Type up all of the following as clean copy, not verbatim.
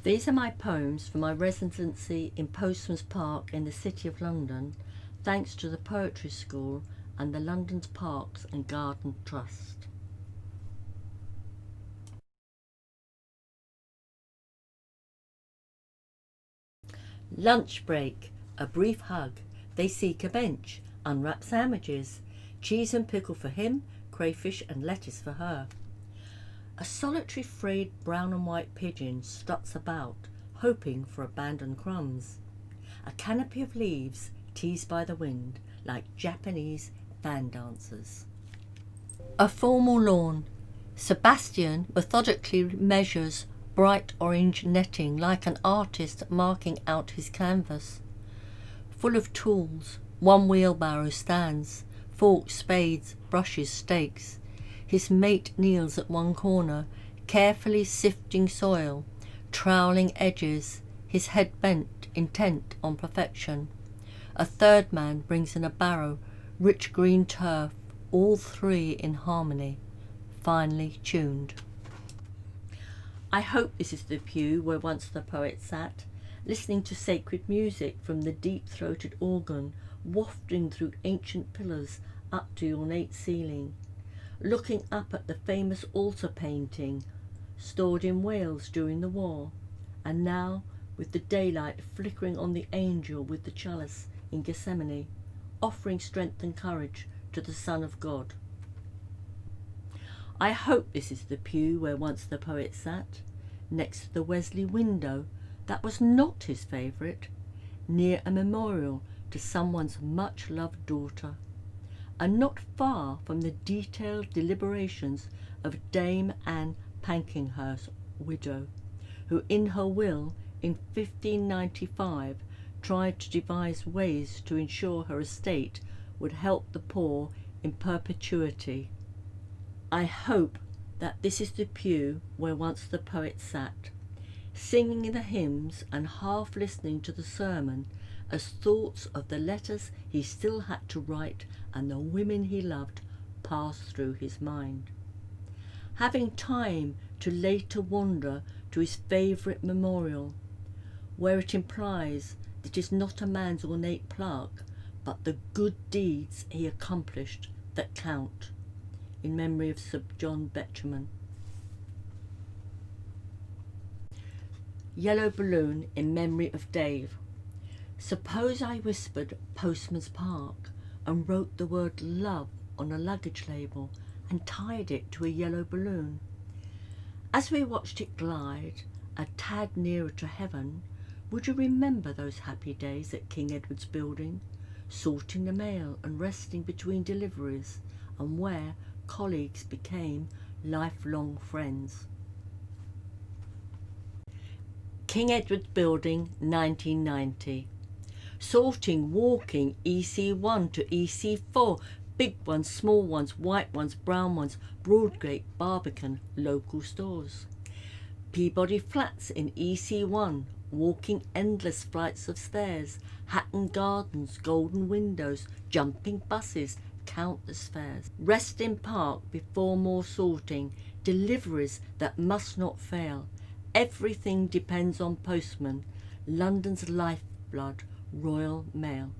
These are my poems for my residency in Postman's Park in the City of London, thanks to the Poetry School and the London's Parks and Garden Trust. Lunch break, a brief hug. They seek a bench, unwrap sandwiches, cheese and pickle for him, crayfish and lettuce for her. A solitary frayed brown and white pigeon struts about, hoping for abandoned crumbs. A canopy of leaves teased by the wind, like Japanese fan dancers. A formal lawn. Sebastian methodically measures bright orange netting like an artist marking out his canvas. Full of tools, one wheelbarrow stands, forks, spades, brushes, stakes. His mate kneels at one corner, carefully sifting soil, troweling edges, his head bent, intent on perfection. A third man brings in a barrow, rich green turf, all three in harmony, finely tuned. I hope this is the pew where once the poet sat, listening to sacred music from the deep-throated organ, wafting through ancient pillars up to the ornate ceiling, looking up at the famous altar painting stored in Wales during the war, and now with the daylight flickering on the angel with the chalice in Gethsemane, offering strength and courage to the Son of God. I hope this is the pew where once the poet sat, next to the Wesley window that was not his favourite, near a memorial to someone's much-loved daughter, and not far from the detailed deliberations of Dame Anne Pankhurst's widow, who in her will in 1595 tried to devise ways to ensure her estate would help the poor in perpetuity. I hope that this is the pew where once the poet sat, singing the hymns and half listening to the sermon as thoughts of the letters he still had to write and the women he loved passed through his mind. Having time to later wander to his favourite memorial, where it implies that it is not a man's ornate plaque, but the good deeds he accomplished that count, in memory of Sir John Betjeman. Yellow balloon in memory of Dave. Suppose I whispered Postman's Park and wrote the word love on a luggage label and tied it to a yellow balloon. As we watched it glide a tad nearer to heaven, would you remember those happy days at King Edward's Building, sorting the mail and resting between deliveries, and where colleagues became lifelong friends? King Edward's Building, 1990. Sorting, walking, EC1 to EC4, big ones, small ones, white ones, brown ones, Broadgate, Barbican, local stores. Peabody Flats in EC1, walking endless flights of stairs, Hatton Gardens, golden windows, jumping buses, countless fares. Reston Park before more sorting, deliveries that must not fail. Everything depends on Postman, London's lifeblood, Royal Mail.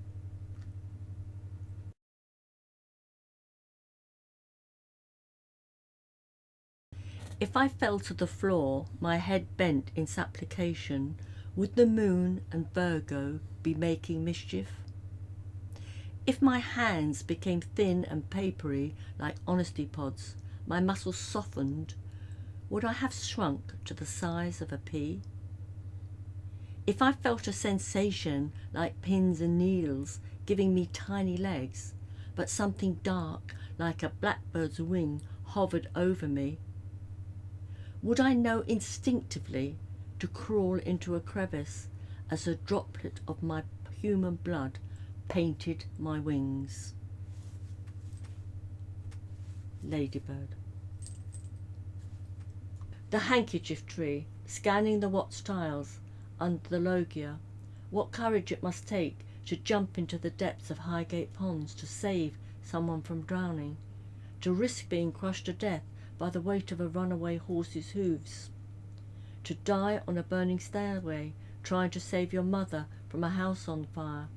If I fell to the floor, my head bent in supplication, would the moon and Virgo be making mischief? If my hands became thin and papery like honesty pods, my muscles softened, would I have shrunk to the size of a pea? If I felt a sensation like pins and needles giving me tiny legs, but something dark like a blackbird's wing hovered over me, would I know instinctively to crawl into a crevice as a droplet of my human blood painted my wings? Ladybird. The handkerchief tree, scanning the Watts tiles under the loggia. What courage it must take to jump into the depths of Highgate Ponds to save someone from drowning, to risk being crushed to death by the weight of a runaway horse's hooves, to die on a burning stairway, trying to save your mother from a house on fire?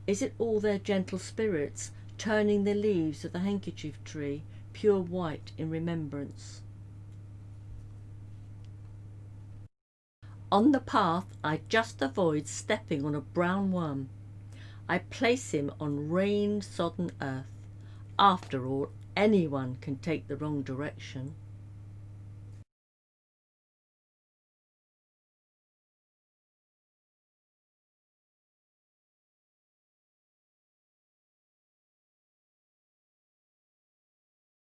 Is it all their gentle spirits, turning the leaves of the handkerchief tree pure white in remembrance? On the path I just avoid stepping on a brown worm. I place him on rain-sodden earth. After all, anyone can take the wrong direction.